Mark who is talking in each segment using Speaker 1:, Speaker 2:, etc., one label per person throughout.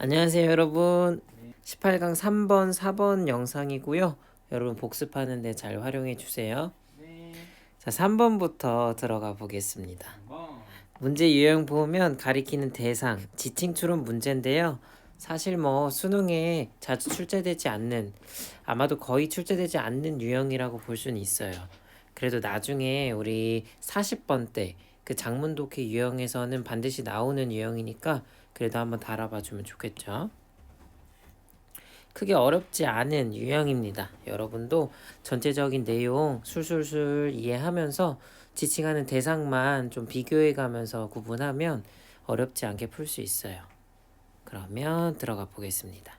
Speaker 1: 안녕하세요, 여러분. 18강 3번, 4번 영상이고요. 여러분 복습하는 데 잘 활용해 주세요. 자, 3번부터 들어가 보겠습니다. 문제 유형 보면 가리키는 대상, 지칭추론 문제인데요. 사실 수능에 자주 출제되지 않는, 아마도 거의 출제되지 않는 유형이라고 볼 수는 있어요. 그래도 나중에 우리 40번 때 그 작문 독해 유형에서는 반드시 나오는 유형이니까 그래도 한번 달아봐 주면 좋겠죠. 크게 어렵지 않은 유형입니다. 여러분도 전체적인 내용 술술술 이해하면서 지칭하는 대상만 좀 비교해 가면서 구분하면 어렵지 않게 풀 수 있어요. 그러면 들어가 보겠습니다.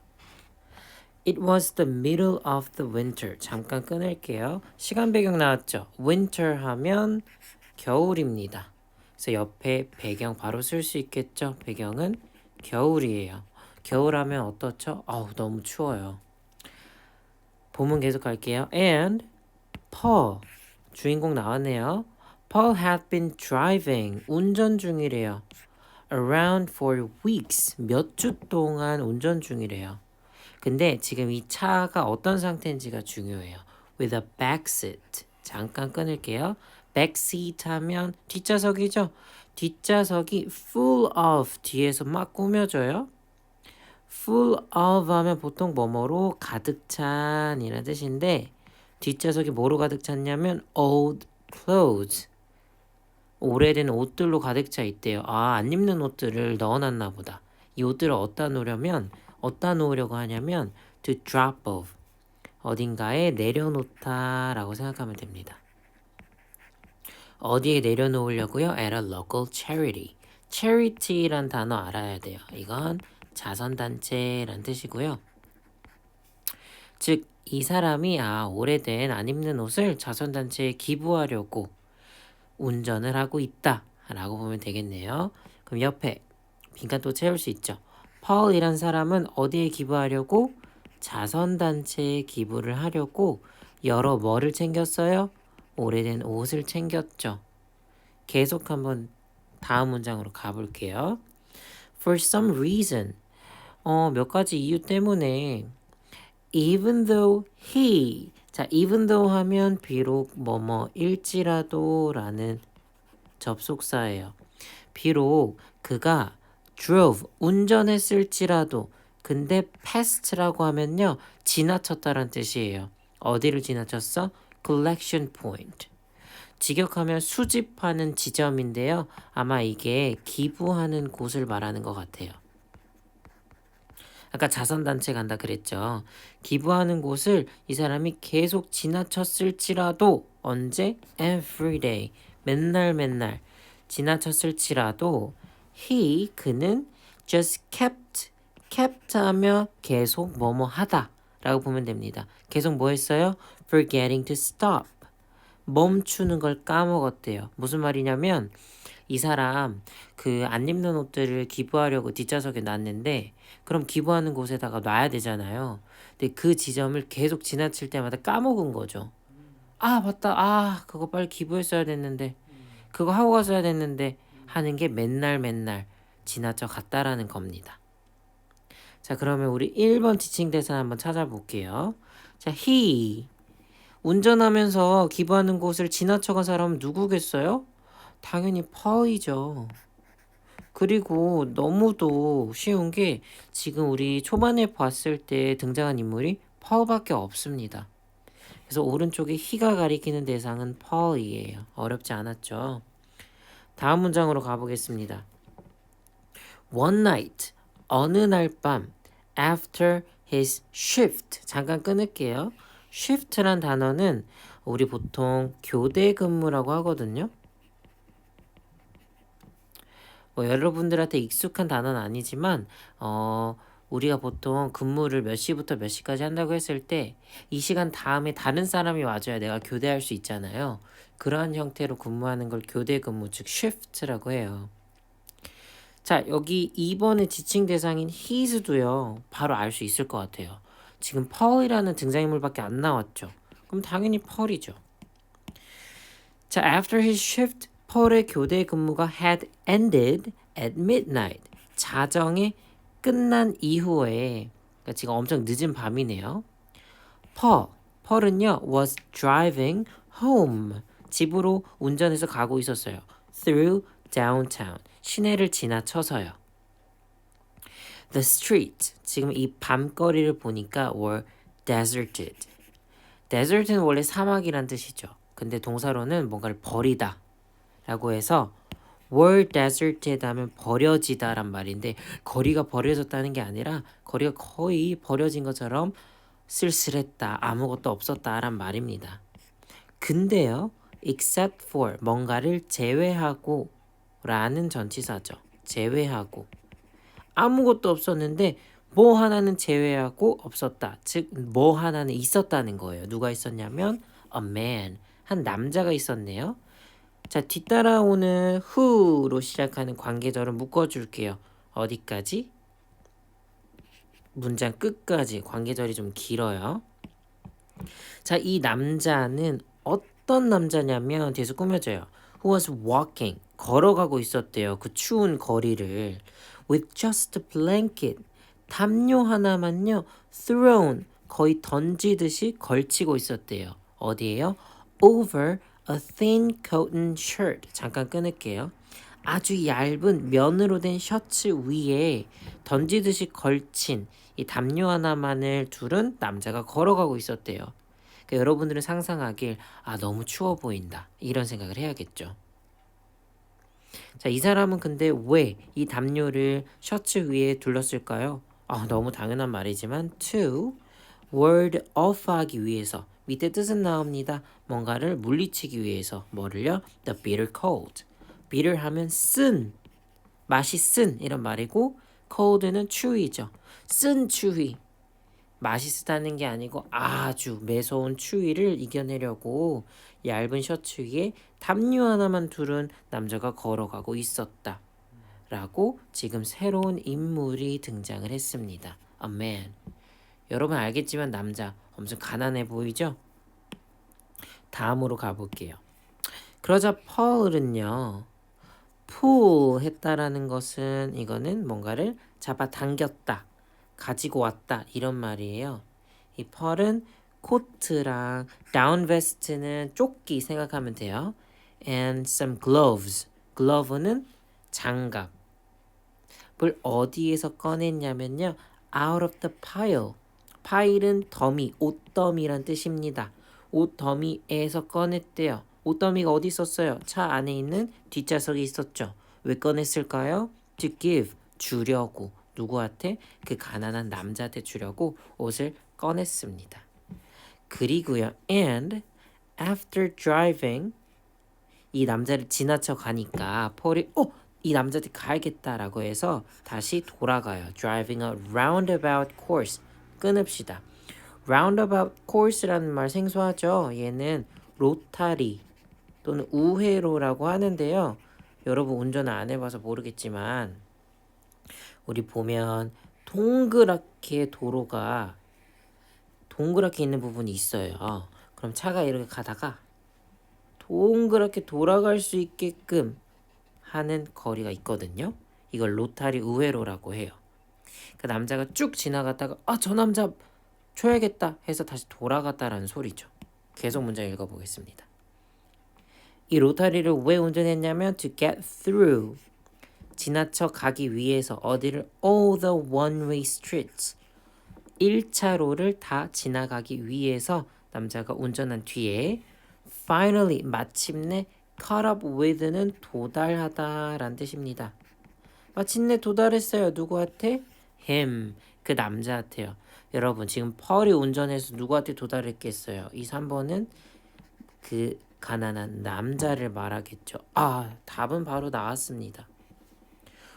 Speaker 1: It was the middle of the winter. 잠깐 끊을게요. 시간 배경 나왔죠? Winter 하면 겨울입니다. 그래서 옆에 배경 바로 쓸 수 있겠죠? 배경은 겨울이에요. 겨울 하면 어떻죠? 너무 추워요. 본문 계속 갈게요. And Paul, 주인공 나왔네요. Paul had been driving, 운전 중이래요. Around for weeks, 몇 주 동안 운전 중이래요. 근데 지금 이 차가 어떤 상태인지가 중요해요. With a back seat. 잠깐 끊을게요. back seat 하면 뒷좌석이죠. 뒷좌석이 full of 뒤에서 막 꾸며져요. full of 하면 보통 뭐뭐로 가득 찬이라는 뜻인데 뒷좌석이 뭐로 가득 찼냐면 old clothes. 오래된 옷들로 가득 차 있대요. 안 입는 옷들을 넣어놨나 보다. 이 옷들을 어디다 놓으려고 하냐면 to drop off. 어딘가에 내려놓다라고 생각하면 됩니다. 어디에 내려놓으려고요? At a local charity. charity란 단어 알아야 돼요. 이건 자선단체란 뜻이고요. 즉, 이 사람이 오래된 안 입는 옷을 자선단체에 기부하려고 운전을 하고 있다 라고 보면 되겠네요. 그럼 옆에 빈칸 또 채울 수 있죠. Paul이란 사람은 어디에 기부하려고? 자선단체에 기부를 하려고 여러 뭐를 챙겼어요? 오래된 옷을 챙겼죠. 계속 한번 다음 문장으로 가볼게요. For some reason, 몇 가지 이유 때문에 even though he, 자, even though 하면 비록 뭐뭐일지라도 라는 접속사예요. 비록 그가 drove, 운전했을지라도 근데 past라고 하면요. 지나쳤다란 뜻이에요. 어디를 지나쳤어? collection point. 직역하면 수집하는 지점인데요. 아마 이게 기부하는 곳을 말하는 것 같아요. 아까 자선단체 간다 그랬죠. 기부하는 곳을 이 사람이 계속 지나쳤을지라도 언제? Every day. 맨날 지나쳤을지라도 그는 just kept 하며 계속 뭐뭐 하다 라고 보면 됩니다. 계속 뭐 했어요? Forgetting to stop. 멈추는 걸 까먹었대요. 무슨 말이냐면 이 사람 그 안 입는 옷들을 기부하려고 뒷좌석에 놨는데 그럼 기부하는 곳에다가 놔야 되잖아요. 근데 그 지점을 계속 지나칠 때마다 까먹은 거죠. 맞다. 그거 빨리 기부했어야 됐는데 그거 하고 갔어야 됐는데 하는 게 맨날 지나쳐 갔다라는 겁니다. 자, 그러면 우리 1번 지칭 대사 한번 찾아볼게요. 자, he 운전하면서 기부하는 곳을 지나쳐간 사람은 누구겠어요? 당연히 Paul이죠. 그리고 너무도 쉬운 게 지금 우리 초반에 봤을 때 등장한 인물이 Paul밖에 없습니다. 그래서 오른쪽에 he가 가리키는 대상은 Paul이에요. 어렵지 않았죠? 다음 문장으로 가보겠습니다. One night, 어느 날 밤, after his shift. 잠깐 끊을게요. shift란 단어는 우리 보통 교대 근무라고 하거든요. 여러분들한테 익숙한 단어는 아니지만 우리가 보통 근무를 몇 시부터 몇 시까지 한다고 했을 때 이 시간 다음에 다른 사람이 와줘야 내가 교대할 수 있잖아요. 그러한 형태로 근무하는 걸 교대 근무, 즉 shift라고 해요. 자, 여기 2번의 지칭 대상인 his도요. 바로 알 수 있을 것 같아요. 지금 Paul이라는 등장인물밖에 안 나왔죠. 그럼 당연히 Paul이죠. 자, after his shift, Paul의 교대 근무가 had ended at midnight. 자정에 끝난 이후에 그러니까 지금 엄청 늦은 밤이네요. 펄은요 was driving home. 집으로 운전해서 가고 있었어요. through downtown. 시내를 지나쳐서요. The streets. 지금 이 밤거리를 보니까 were deserted. desert는 원래 사막이란 뜻이죠. 근데 동사로는 뭔가를 버리다 라고 해서 were deserted 하면 버려지다란 말인데 거리가 버려졌다는 게 아니라 거리가 거의 버려진 것처럼 쓸쓸했다, 아무것도 없었다란 말입니다. 근데요, except for 뭔가를 제외하고 라는 전치사죠. 제외하고 아무것도 없었는데 뭐 하나는 제외하고 없었다. 즉 뭐 하나는 있었다는 거예요. 누가 있었냐면 a man, 한 남자가 있었네요. 자, 뒤따라오는 who로 시작하는 관계절을 묶어줄게요. 어디까지? 문장 끝까지. 관계절이 좀 길어요. 자, 이 남자는 어떤 남자냐면 뒤에서 꾸며져요. Who was walking, 걸어가고 있었대요. 그 추운 거리를. With just a blanket, 담요 하나만요. Thrown, 거의 던지듯이 걸치고 있었대요. 어디에요? Over a thin cotton shirt. 잠깐 끊을게요. 아주 얇은 면으로 된 셔츠 위에 던지듯이 걸친 이 담요 하나만을 두른 남자가 걸어가고 있었대요. 그러니까 여러분들은 상상하길 너무 추워 보인다 이런 생각을 해야겠죠. 자, 이 사람은 근데 왜 이 담요를 셔츠 위에 둘렀을까요? 너무 당연한 말이지만 to ward off 하기 위해서 밑에 뜻은 나옵니다. 뭔가를 물리치기 위해서 뭐를요? The bitter cold. bitter 하면 쓴, 맛이 쓴 이런 말이고 cold는 추위죠. 쓴 추위. 맛이 쓰다는 게 아니고 아주 매서운 추위를 이겨내려고 얇은 셔츠 위에 담요 하나만 두른 남자가 걸어가고 있었다. 라고 지금 새로운 인물이 등장을 했습니다. A man. 여러분 알겠지만 남자 엄청 가난해 보이죠? 다음으로 가볼게요. 그러자 펄은요. pull 했다라는 것은 이거는 뭔가를 잡아당겼다. 가지고 왔다 이런 말이에요. 이 펄은 코트랑 다운 베스트는 조끼 생각하면 돼요. And some gloves. glove는 장갑. 을 어디에서 꺼냈냐면요. out of the pile. 파일은 더미, 옷더미란 뜻입니다. 옷더미에서 꺼냈대요. 옷더미가 어디 있었어요? 차 안에 있는 뒷좌석에 있었죠. 왜 꺼냈을까요? To give, 주려고. 누구한테? 그 가난한 남자한테 주려고 옷을 꺼냈습니다. 그리고요. And after driving 이 남자를 지나쳐 가니까 폴이 이 남자한테 가야겠다라고 해서 다시 돌아가요. Driving a roundabout course. 끊읍시다. roundabout course라는 말 생소하죠? 얘는 로타리 또는 우회로라고 하는데요. 여러분 운전을 안 해봐서 모르겠지만 우리 보면 동그랗게 도로가 동그랗게 있는 부분이 있어요. 그럼 차가 이렇게 가다가 동그랗게 돌아갈 수 있게끔 하는 거리가 있거든요. 이걸 로타리 우회로라고 해요. 그 남자가 쭉 지나갔다가 저 남자 쳐야겠다 해서 다시 돌아갔다라는 소리죠. 계속 문장 읽어보겠습니다. 이 로타리를 왜 운전했냐면 to get through 지나쳐 가기 위해서 어디를 all the one-way streets 1차로를 다 지나가기 위해서 남자가 운전한 뒤에 finally 마침내 caught up with는 도달하다라는 뜻입니다. 마침내 도달했어요. 누구한테? him, 그 남자한테요. 여러분 지금 펄이 운전해서 누구한테 도달했겠어요? 이 3번은 그 가난한 남자를 말하겠죠. 답은 바로 나왔습니다.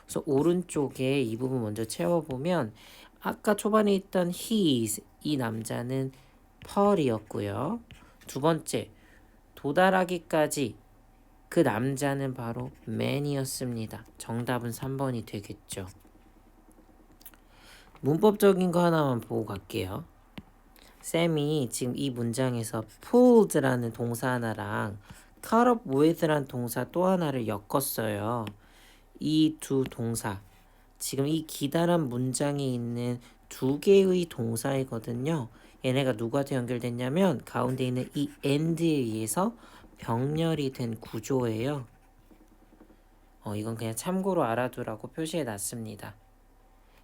Speaker 1: 그래서 오른쪽에 이 부분 먼저 채워보면 아까 초반에 있던 his, 이 남자는 펄이었고요. 두 번째, 도달하기까지 그 남자는 바로 man이었습니다. 정답은 3번이 되겠죠. 문법적인 거 하나만 보고 갈게요. 쌤이 지금 이 문장에서 pulled라는 동사 하나랑 caught up with라는 동사 또 하나를 엮었어요. 이 두 동사 지금 이 기다란 문장에 있는 두 개의 동사이거든요. 얘네가 누구한테 연결됐냐면 가운데 있는 이 and에 의해서 병렬이 된 구조예요. 이건 그냥 참고로 알아두라고 표시해 놨습니다.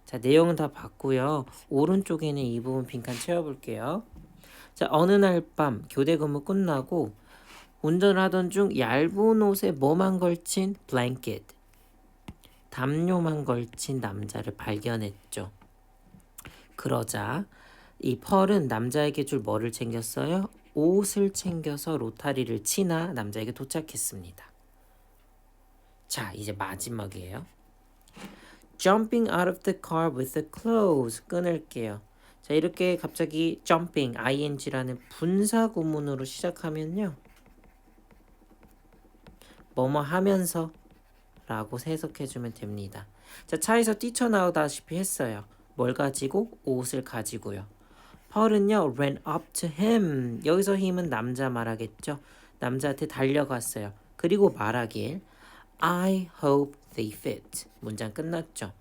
Speaker 1: 자, 내용은 다 봤고요. 오른쪽에는 이 부분 빈칸 채워볼게요. 자, 어느 날 밤 교대 근무 끝나고 운전하던 중 얇은 옷에 뭐만 걸친 blanket, 담요만 걸친 남자를 발견했죠. 그러자 이 펄은 남자에게 줄 뭐를 챙겼어요? 옷을 챙겨서 로타리를 치나 남자에게 도착했습니다. 자, 이제 마지막이에요. Jumping out of the car with the clothes. 끊을게요. 자, 이렇게 갑자기 jumping, ing라는 분사 구문으로 시작하면요. 뭐뭐 하면서 라고 해석해주면 됩니다. 자, 차에서 뛰쳐나오다시피 했어요. 뭘 가지고? 옷을 가지고요. 펄은요, ran up to him. 여기서 힘은 남자 말하겠죠. 남자한테 달려갔어요. 그리고 말하길 I hope they fit. 문장 끝났죠.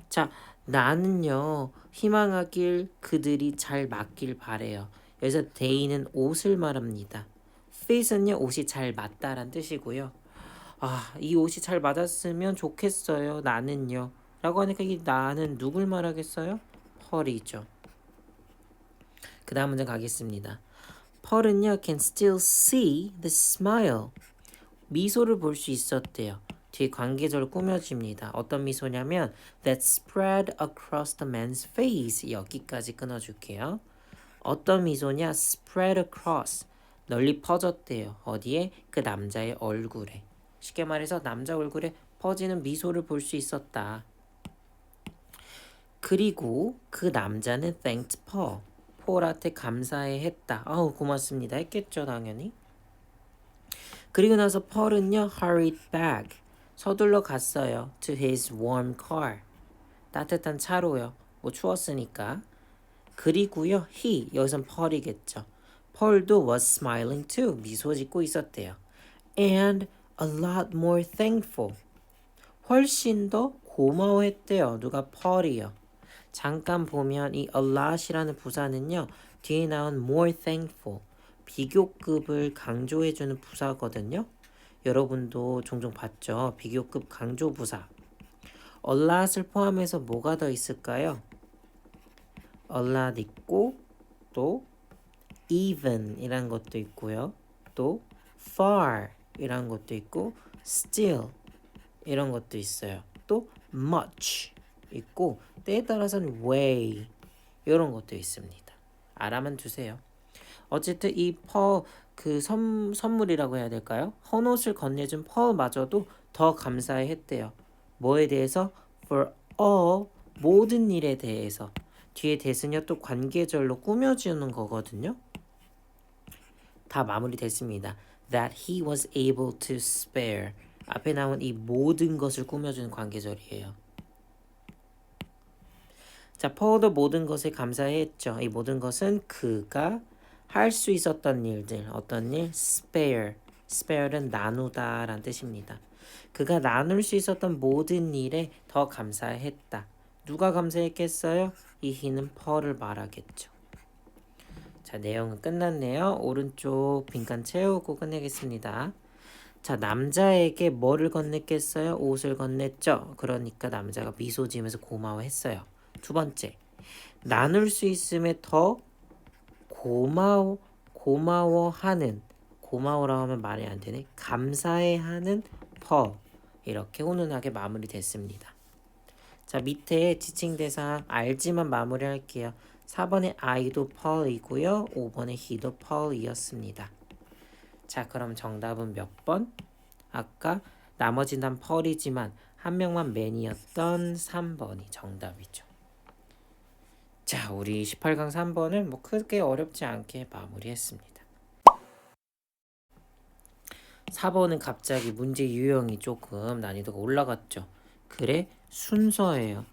Speaker 1: 자, 나는요, 희망하길 그들이 잘 맞길 바래요. 여기서 they는 옷을 말합니다. fit은요, 옷이 잘 맞다란 뜻이고요. 아, 이 옷이 잘 맞았으면 좋겠어요. 나는요. 라고 하니까 이 나는 누굴 말하겠어요? 펄이죠. 그 다음 문장 가겠습니다. 펄은요, can still see the smile. 미소를 볼 수 있었대요. 뒤에 관계절 꾸며집니다. 어떤 미소냐면 that spread across the man's face. 여기까지 끊어줄게요. 어떤 미소냐? spread across. 널리 퍼졌대요. 어디에? 그 남자의 얼굴에. 쉽게 말해서 남자 얼굴에 퍼지는 미소를 볼 수 있었다. 그리고 그 남자는 thanked Paul. 폴한테 감사해 했다. 아우 고맙습니다. 했겠죠 당연히. 그리고 나서 펄은요 hurried back. 서둘러 갔어요. to his warm car. 따뜻한 차로요. 뭐 추웠으니까. 그리고요 he. 여기선 펄이겠죠. 펄도 was smiling too. 미소 짓고 있었대요. And a lot more thankful. 훨씬 더 고마워했대요. 누가 펄이요. 잠깐 보면 이 a lot이라는 부사는요. 뒤에 나온 more thankful. 비교급을 강조해주는 부사거든요. 여러분도 종종 봤죠? 비교급 강조 부사. a lot을 포함해서 뭐가 더 있을까요? a lot 있고 또 even 이란 것도 있고요. 또 far 이란 것도 있고 still 이런 것도 있어요. 또 much 있고 때에 따라서는 way 이런 것도 있습니다. 알아만 두세요. 어쨌든 이 선물이라고 해야 될까요? 헌옷을 건네준 펄마저도 더 감사해 했대요. 뭐에 대해서? For all 모든 일에 대해서. 뒤에 대신요 또 관계절로 꾸며주는 거거든요. 다 마무리됐습니다. That he was able to spare. 앞에 나온 이 모든 것을 꾸며주는 관계절이에요. 자, 펄도 모든 것에 감사했죠. 이 모든 것은 그가 할 수 있었던 일들. 어떤 일? spare. spare는 나누다 라는 뜻입니다. 그가 나눌 수 있었던 모든 일에 더 감사했다. 누가 감사했겠어요? 이 he는 펄을 말하겠죠. 자, 내용은 끝났네요. 오른쪽 빈칸 채우고 끝내겠습니다. 자, 남자에게 뭐를 건넸겠어요? 옷을 건넸죠. 그러니까 남자가 미소 지으면서 고마워했어요. 두 번째, 나눌 수 있음에 더 고마워하는, 고마워라고 하면 말이 안 되네. 감사해하는 펄. 이렇게 훈훈하게 마무리됐습니다. 자, 밑에 지칭대상 알지만 마무리할게요. 4번의 I도 펄이고요. 5번의 he도 펄이었습니다. 자, 그럼 정답은 몇 번? 아까 나머지 난 펄이지만 한 명만 man이었던 3번이 정답이죠. 자, 우리 18강 3번을 뭐 크게 어렵지 않게 마무리했습니다. 4번은 갑자기 문제 유형이 조금 난이도가 올라갔죠. 그래 순서예요.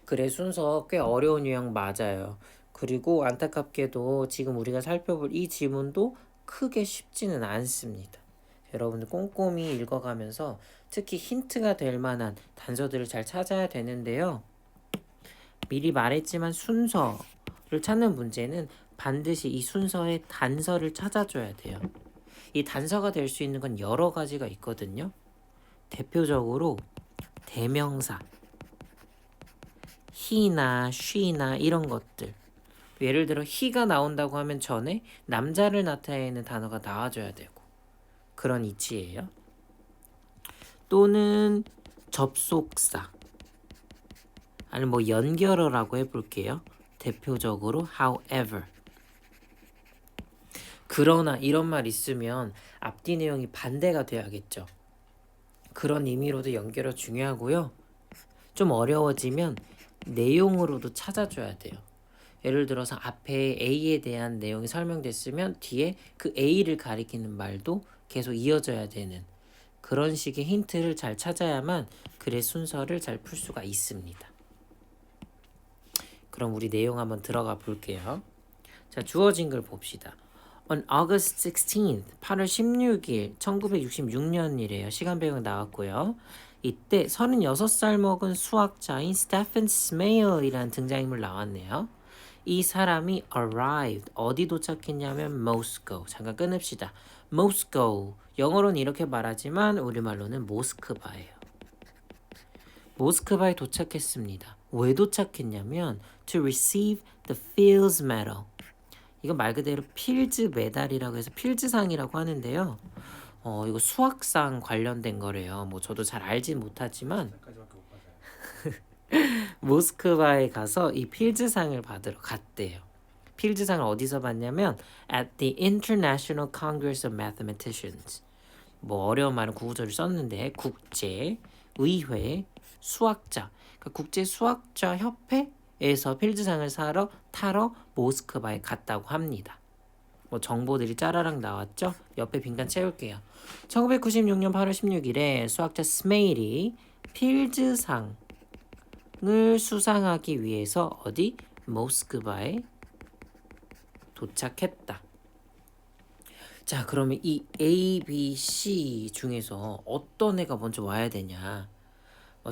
Speaker 1: 그래 순서 꽤 어려운 유형 맞아요. 그리고 안타깝게도 지금 우리가 살펴볼 이 지문도 크게 쉽지는 않습니다. 여러분들 꼼꼼히 읽어가면서 특히 힌트가 될 만한 단서들을 잘 찾아야 되는데요. 미리 말했지만 순서를 찾는 문제는 반드시 이 순서의 단서를 찾아줘야 돼요. 이 단서가 될 수 있는 건 여러 가지가 있거든요. 대표적으로 대명사, he나 she나 이런 것들. 예를 들어 he가 나온다고 하면 전에 남자를 나타내는 단어가 나와줘야 되고 그런 이치예요. 또는 접속사 아니면 뭐 연결어라고 해볼게요. 대표적으로 however. 그러나 이런 말 있으면 앞뒤 내용이 반대가 돼야겠죠. 그런 의미로도 연결어 중요하고요. 좀 어려워지면 내용으로도 찾아줘야 돼요. 예를 들어서 앞에 A에 대한 내용이 설명됐으면 뒤에 그 A를 가리키는 말도 계속 이어져야 되는 그런 식의 힌트를 잘 찾아야만 글의 순서를 잘 풀 수가 있습니다. 그럼 우리 내용 한번 들어가 볼게요. 자, 주어진 글 봅시다. On August 16th, 8월 16일, 1966년이래요. 시간 배경 나왔고요. 이때 36살 먹은 수학자인 스테픈 스메일이라는 등장인물 나왔네요. 이 사람이 arrived, 어디 도착했냐면 Moscow. 잠깐 끊읍시다. Moscow, 영어로는 이렇게 말하지만 우리말로는 모스크바예요. 모스크바에 도착했습니다. 왜 도착했냐면 to receive the Fields Medal. 이거 말 그대로 필즈 메달이라고 해서 필즈상이라고 하는데요. 이거 수학상 관련된 거래요. 뭐 저도 잘 알진 못하지만 모스크바에 가서 이 필즈상을 받으러 갔대요. 필즈상을 어디서 받냐면 at the International Congress of Mathematicians. 뭐 어려운 말은 구구절을 썼는데 국제 의회 수학자 그러니까 국제 수학자 협회에서 필즈상을 타러 모스크바에 갔다고 합니다. 뭐 정보들이 짜라랑 나왔죠? 옆에 빈칸 채울게요. 1996년 8월 16일에 수학자 스메일이 필즈상을 수상하기 위해서 어디? 모스크바에 도착했다. 자, 그러면 이 A, B, C 중에서 어떤 애가 먼저 와야 되냐?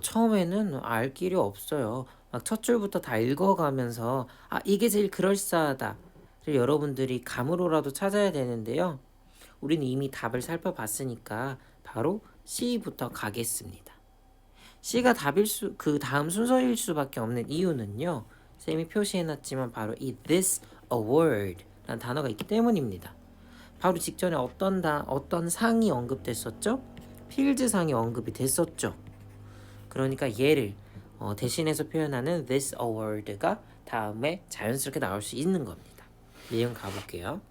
Speaker 1: 처음에는 알 길이 없어요. 막 첫 줄부터 다 읽어가면서 이게 제일 그럴싸하다. 여러분들이 감으로라도 찾아야 되는데요. 우리는 이미 답을 살펴봤으니까 바로 C부터 가겠습니다. C가 그 다음 순서일 수밖에 없는 이유는요. 쌤이 표시해놨지만 바로 이 this award라는 단어가 있기 때문입니다. 바로 직전에 어떤 상이 언급됐었죠? 필즈상이 언급이 됐었죠. 그러니까 얘를 대신해서 표현하는 this award가 다음에 자연스럽게 나올 수 있는 겁니다. 내용 가볼게요.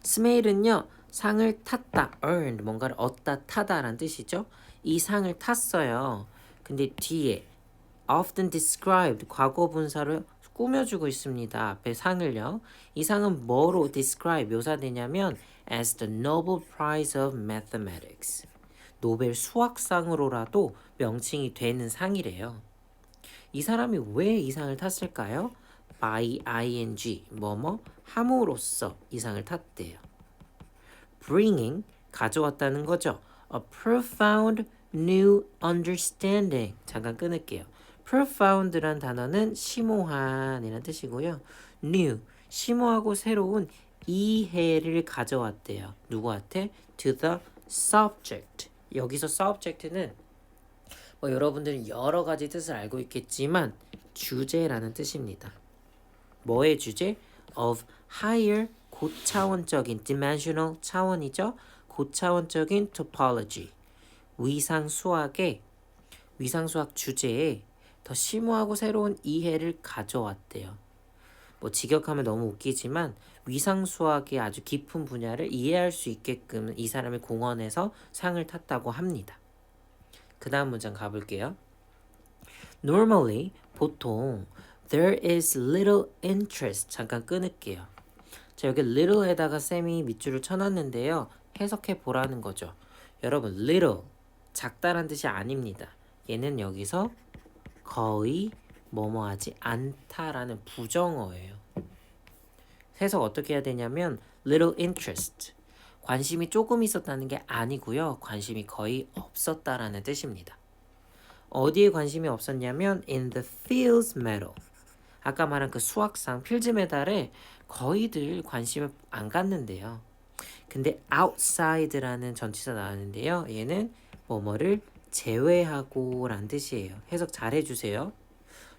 Speaker 1: 스메일은요. 상을 탔다, earned, 뭔가를 얻다, 타다라는 뜻이죠. 이 상을 탔어요. 근데 뒤에 often described, 과거 분사를 꾸며주고 있습니다. 앞에 상을요. 이 상은 뭐로 describe, 묘사되냐면 as the Nobel Prize of Mathematics. 노벨 수학상으로라도 명칭이 되는 상이래요. 이 사람이 왜 이 상을 탔을까요? by ing, 뭐뭐 함으로써 이 상을 탔대요. bringing, 가져왔다는 거죠. a profound new understanding. 잠깐 끊을게요. profound란 단어는 심오한이라는 뜻이고요. new, 심오하고 새로운 이해를 가져왔대요. 누구한테? to the subject. 여기서 subject는 여러분들은 여러 가지 뜻을 알고 있겠지만 주제라는 뜻입니다. 뭐의 주제? of higher, 고차원적인 dimensional 차원이죠. 고차원적인 topology. 위상수학 주제에 더 심오하고 새로운 이해를 가져왔대요. 직역하면 너무 웃기지만 위상수학의 아주 깊은 분야를 이해할 수 있게끔 이 사람의 공헌에서 상을 탔다고 합니다. 그 다음 문장 가볼게요. Normally, 보통 there is little interest. 잠깐 끊을게요. 자, 여기 little에다가 쌤이 밑줄을 쳐놨는데요. 해석해 보라는 거죠. 여러분, little, 작다란 뜻이 아닙니다. 얘는 여기서 거의 뭐뭐하지 않다라는 부정어예요. 해석 어떻게 해야 되냐면 little interest, 관심이 조금 있었다는 게 아니고요. 관심이 거의 없었다라는 뜻입니다. 어디에 관심이 없었냐면 in the fields medal. 아까 말한 그 수학상 필즈 메달에 거의들 관심을 안 갖는데요. 근데 outside라는 전치사 나왔는데요. 얘는 뭐뭐를 제외하고 란 뜻이에요. 해석 잘 해주세요.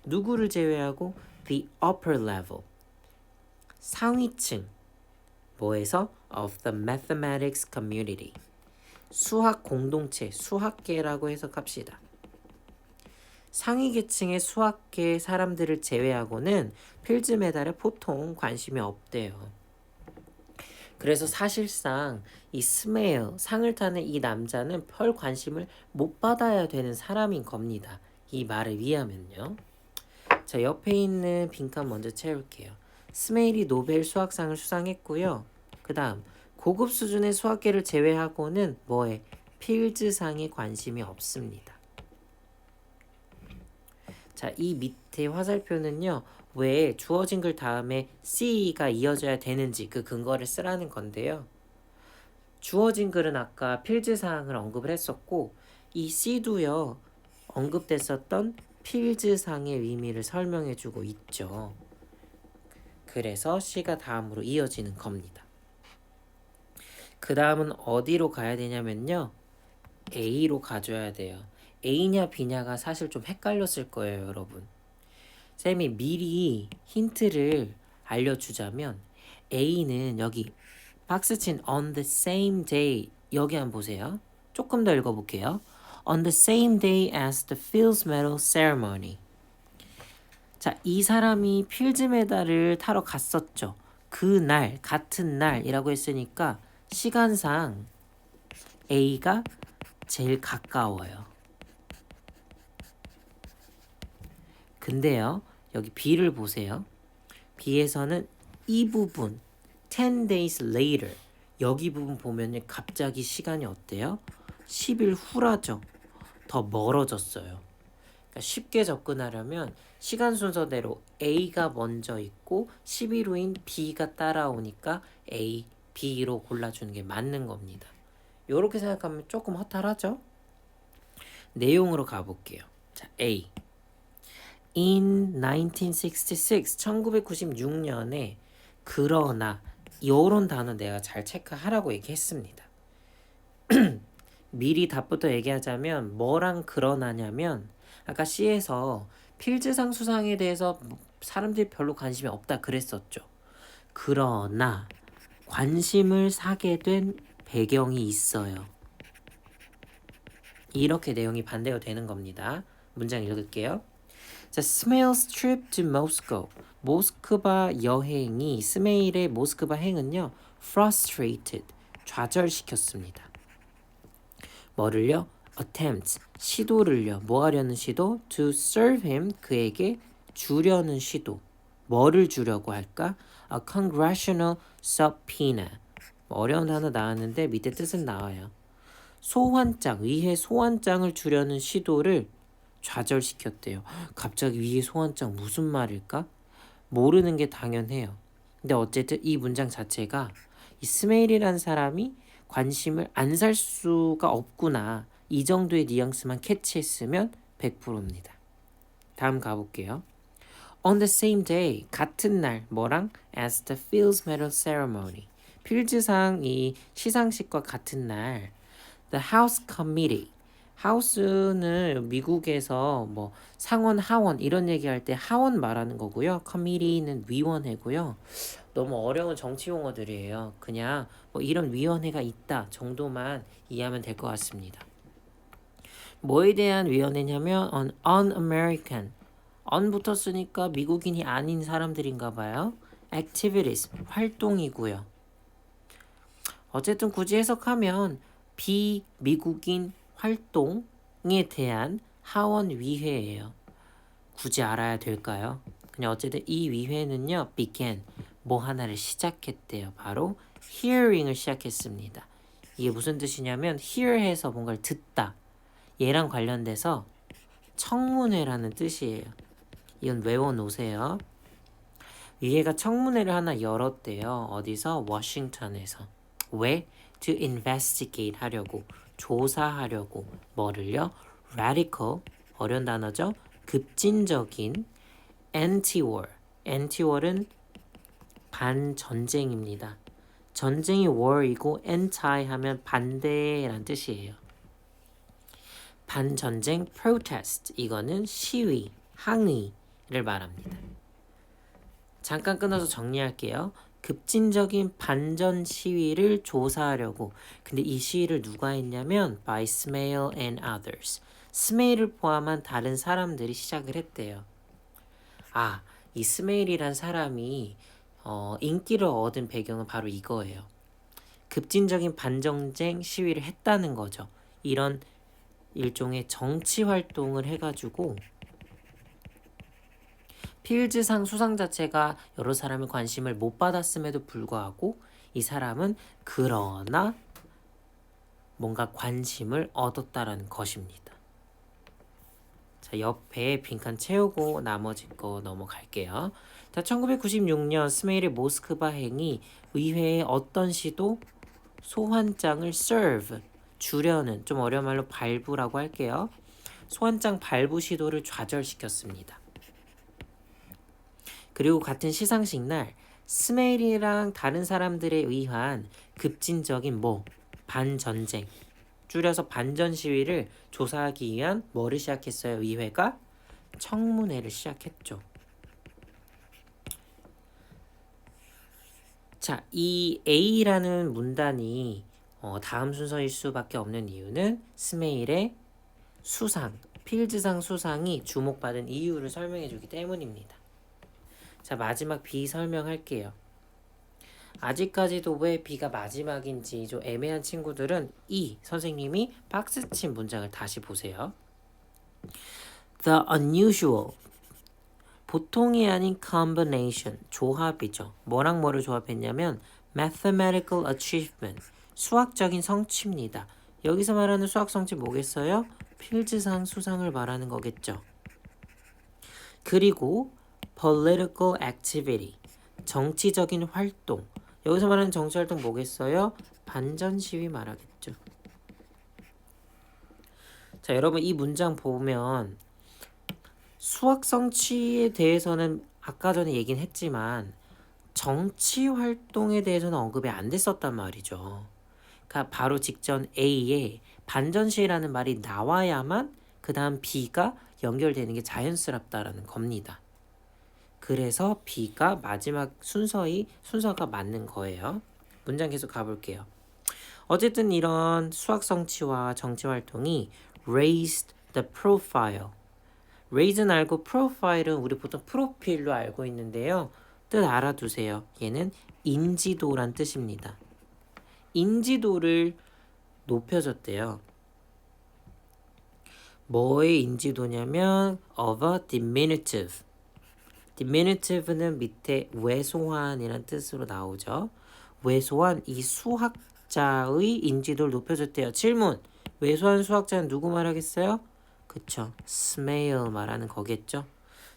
Speaker 1: 누구를 제외하고? The upper level. 상위층. 뭐에서? Of the mathematics community. 수학 공동체, 수학계라고 해석합시다. 상위 계층의 수학계 사람들을 제외하고는 필즈 메달에 보통 관심이 없대요. 그래서 사실상 이 스메일, 상을 타는 이 남자는 별 관심을 못 받아야 되는 사람인 겁니다. 이 말을 위하면요. 자, 옆에 있는 빈칸 먼저 채울게요. 스메일이 노벨 수학상을 수상했고요. 그 다음 고급 수준의 수학계를 제외하고는 뭐에? 필즈상에 관심이 없습니다. 자, 이 밑에 화살표는요. 왜 주어진 글 다음에 C가 이어져야 되는지 그 근거를 쓰라는 건데요. 주어진 글은 아까 필즈상을 언급을 했었고 이 C도요. 언급됐었던 필즈상의 의미를 설명해주고 있죠. 그래서 C가 다음으로 이어지는 겁니다. 그 다음은 어디로 가야 되냐면요. A로 가줘야 돼요. A냐 B냐가 사실 좀 헷갈렸을 거예요, 여러분. 쌤이 미리 힌트를 알려주자면 A는 여기 박스 친 on the same day 여기 한번 보세요. 조금 더 읽어볼게요. On the same day as the Fields Medal ceremony. 자, 이 사람이 필즈 메달을 타러 갔었죠. 그날, 같은 날이라고 했으니까 시간상 A가 제일 가까워요. 근데요, 여기 B를 보세요. B에서는 이 부분, 10 days later, 여기 부분 보면 갑자기 시간이 어때요? 10일 후라죠. 더 멀어졌어요. 그러니까 쉽게 접근하려면 시간 순서대로 A가 먼저 있고 10일 후인 B가 따라오니까 A, B로 골라주는 게 맞는 겁니다. 이렇게 생각하면 조금 허탈하죠? 내용으로 가볼게요. 자, A. In 1966, 1996년에 그러나 이런 단어 내가 잘 체크하라고 얘기했습니다. 미리 답부터 얘기하자면 뭐랑 그러나냐면 아까 C에서 필즈상 수상에 대해서 사람들이 별로 관심이 없다 그랬었죠. 그러나 관심을 사게 된 배경이 있어요. 이렇게 내용이 반대가 되는 겁니다. 문장 읽을게요. 자, 스메일's trip to Moscow. 모스크바 여행이 스메일의 모스크바 행은요. frustrated. 좌절시켰습니다. 뭐를요? attempt. 시도를요. 뭐 하려는 시도? to serve him. 그에게 주려는 시도. 뭐를 주려고 할까? a congressional subpoena. 어려운 단어 나왔는데 밑에 뜻은 나와요. 소환장, 위해 소환장을 주려는 시도를 좌절시켰대요. 갑자기 위해 소환장 무슨 말일까? 모르는 게 당연해요. 근데 어쨌든 이 문장 자체가 이 스메일이라는 사람이 관심을 안 살 수가 없구나. 이 정도의 뉘앙스만 캐치했으면 100%입니다. 다음 가볼게요. On the same day, 같은 날, 뭐랑? As the Fields Medal Ceremony. 필즈상 이 시상식과 같은 날, The House Committee. 하우스는 미국에서 뭐 상원, 하원 이런 얘기할 때 하원 말하는 거고요. Committee는 위원회고요. 너무 어려운 정치 용어들이에요. 그냥 뭐 이런 위원회가 있다 정도만 이해하면 될 것 같습니다. 뭐에 대한 위원회냐면 on un-American. on 붙었으니까 미국인이 아닌 사람들인가 봐요. activities, 활동이고요. 어쨌든 굳이 해석하면 비미국인 활동에 대한 하원위회예요. 굳이 알아야 될까요? 그냥 어쨌든 이 위회는요. began, 뭐 하나를 시작했대요. 바로 hearing을 시작했습니다. 이게 무슨 뜻이냐면 hear 해서 뭔가를 듣다. 얘랑 관련돼서 청문회라는 뜻이에요. 이건 외워놓으세요. 위회가 청문회를 하나 열었대요. 어디서? 워싱턴에서. 왜? to investigate 하려고, 조사하려고, 뭐를요? radical, 어려운 단어죠? 급진적인, anti-war, anti-war은 반전쟁입니다. 전쟁이 war이고 anti 하면 반대란 뜻이에요. 반전쟁 protest, 이거는 시위, 항의를 말합니다. 잠깐 끊어서 정리할게요. 급진적인 반전 시위를 조사하려고. 근데 이 시위를 누가 했냐면 by Smail and others. 스메일을 포함한 다른 사람들이 시작을 했대요. 아, 이 스메일이란 사람이 인기를 얻은 배경은 바로 이거예요. 급진적인 반전쟁 시위를 했다는 거죠. 이런 일종의 정치 활동을 해가지고 필즈상 수상 자체가 여러 사람의 관심을 못 받았음에도 불구하고 이 사람은 그러나 뭔가 관심을 얻었다라는 것입니다. 자, 옆에 빈칸 채우고 나머지 거 넘어갈게요. 자, 1996년 스메일의 모스크바 행이 의회의 어떤 시도 소환장을 serve, 주려는, 좀 어려운 말로 발부라고 할게요. 소환장 발부 시도를 좌절시켰습니다. 그리고 같은 시상식 날 스메일이랑 다른 사람들에 의한 급진적인 반전쟁, 줄여서 반전 시위를 조사하기 위한 뭐를 시작했어요? 의회가 청문회를 시작했죠. 자, 이 A라는 문단이 다음 순서일 수밖에 없는 이유는 스메일의 수상, 필즈상 수상이 주목받은 이유를 설명해 주기 때문입니다. 자, 마지막 B 설명할게요. 아직까지도 왜 B가 마지막인지 좀 애매한 친구들은 이 선생님이 박스친 문장을 다시 보세요. The unusual, 보통이 아닌 combination, 조합이죠. 뭐랑 뭐를 조합했냐면 mathematical achievement, 수학적인 성취입니다. 여기서 말하는 수학 성취 뭐겠어요? 필즈상 수상을 말하는 거겠죠. 그리고 political activity, 정치적인 활동. 여기서 말하는 정치 활동 뭐겠어요? 반전 시위 말하겠죠. 자, 여러분 이 문장 보면 수학 성취에 대해서는 아까 전에 얘기는 했지만 정치 활동에 대해서는 언급이 안 됐었단 말이죠. 그러니까 바로 직전 A에 반전 시위라는 말이 나와야만 그 다음 B가 연결되는 게 자연스럽다라는 겁니다. 그래서 B가 마지막 순서가 맞는 거예요. 문장 계속 가볼게요. 어쨌든 이런 수학 성취와 정치 활동이 raised the profile. raise는 알고 profile은 우리 보통 프로필로 알고 있는데요. 뜻 알아두세요. 얘는 인지도란 뜻입니다. 인지도를 높여줬대요. 뭐의 인지도냐면 of a diminutive. diminutive는 밑에 왜소한이란 뜻으로 나오죠. 왜소한 이 수학자의 인지도를 높여줬대요. 질문. 왜소한 수학자는 누구 말하겠어요? 그쵸. 스메일 말하는 거겠죠.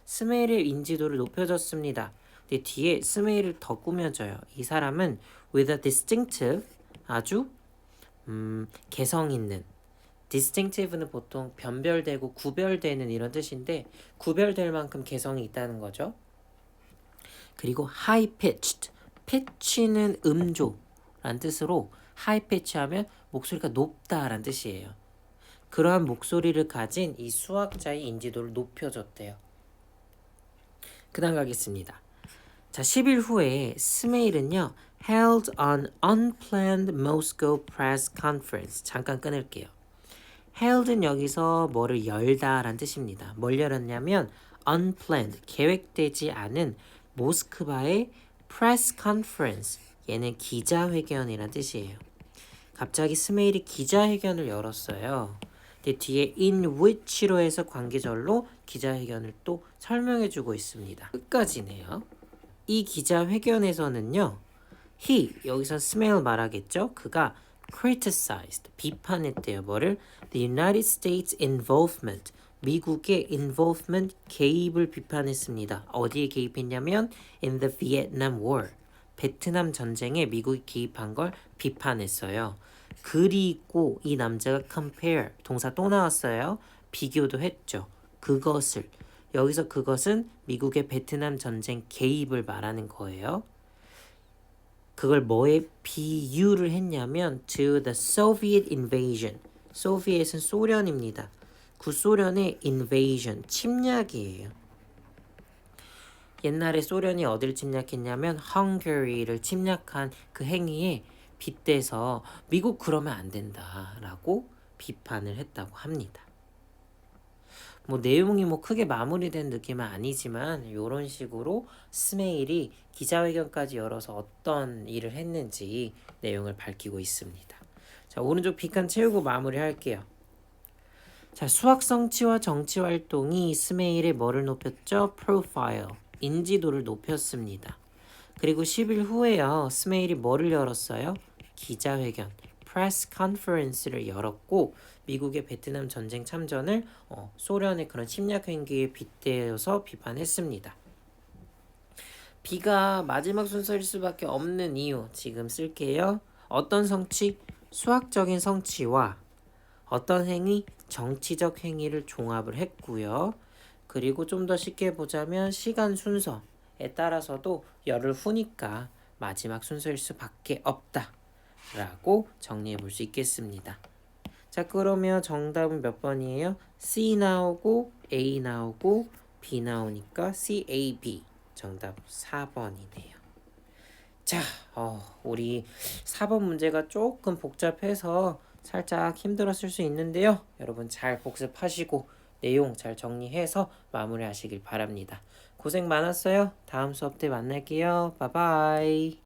Speaker 1: 스메일의 인지도를 높여줬습니다. 근데 뒤에 스메일을 더 꾸며줘요. 이 사람은 with a distinctive, 아주 개성 있는. distinctive는 보통 변별되고 구별되는 이런 뜻인데 구별될 만큼 개성이 있다는 거죠. 그리고 high pitched, pitch는 음조란 뜻으로 high pitch 하면 목소리가 높다란 뜻이에요. 그러한 목소리를 가진 이 수학자의 인지도를 높여줬대요. 그 다음 가겠습니다. 자, 10일 후에 스메일은요 held an unplanned Moscow press conference. 잠깐 끊을게요. held는 여기서 뭐를 열다란 뜻입니다. 뭘 열었냐면 unplanned, 계획되지 않은 모스크바의 press conference, 얘는 기자회견이란 뜻이에요. 갑자기 스메일이 기자회견을 열었어요. 근데 뒤에 in which로 해서 관계절로 기자회견을 또 설명해주고 있습니다. 끝까지네요. 이 기자회견에서는요, he, 여기서 스메일 말하겠죠? 그가 criticized, 비판했대요. 뭐를? The United States involvement, 미국의 involvement, 개입을 비판했습니다. 어디에 개입했냐면 in the Vietnam War, 베트남 전쟁에 미국이 개입한 걸 비판했어요. 그리고 이 남자가 compare 동사 또 나왔어요. 비교도 했죠. 그것을 여기서 그것은 미국의 베트남 전쟁 개입을 말하는 거예요. 그걸 뭐에 비유를 했냐면 to the Soviet invasion. 소비엣은 소련입니다. 구소련의 invasion, 침략이에요. 옛날에 소련이 어딜 침략했냐면 헝가리를 침략한 그 행위에 빗대서 미국 그러면 안 된다라고 비판을 했다고 합니다. 뭐 내용이 뭐 크게 마무리된 느낌은 아니지만 이런 식으로 스메일이 기자회견까지 열어서 어떤 일을 했는지 내용을 밝히고 있습니다. 자, 오른쪽 빈칸 채우고 마무리할게요. 자, 수학 성취와 정치 활동이 스메일의 뭐를 높였죠? 프로파일, 인지도를 높였습니다. 그리고 10일 후에요. 스메일이 뭐를 열었어요? 기자회견, 프레스 컨퍼런스를 열었고 미국의 베트남 전쟁 참전을 소련의 그런 침략 행위에 빗대어서 비판했습니다. B가 마지막 순서일 수밖에 없는 이유 지금 쓸게요. 어떤 성취? 수학적인 성취와 어떤 행위? 정치적 행위를 종합을 했고요. 그리고 좀 더 쉽게 보자면 시간 순서에 따라서도 열흘 후니까 마지막 순서일 수밖에 없다 라고 정리해 볼 수 있겠습니다. 자, 그러면 정답은 몇 번이에요? C 나오고 A 나오고 B 나오니까 CAB 정답 4번이네요. 자, 우리 4번 문제가 조금 복잡해서 살짝 힘들었을 수 있는데요. 여러분 잘 복습하시고 내용 잘 정리해서 마무리하시길 바랍니다. 고생 많았어요. 다음 수업 때 만날게요. 바이바이.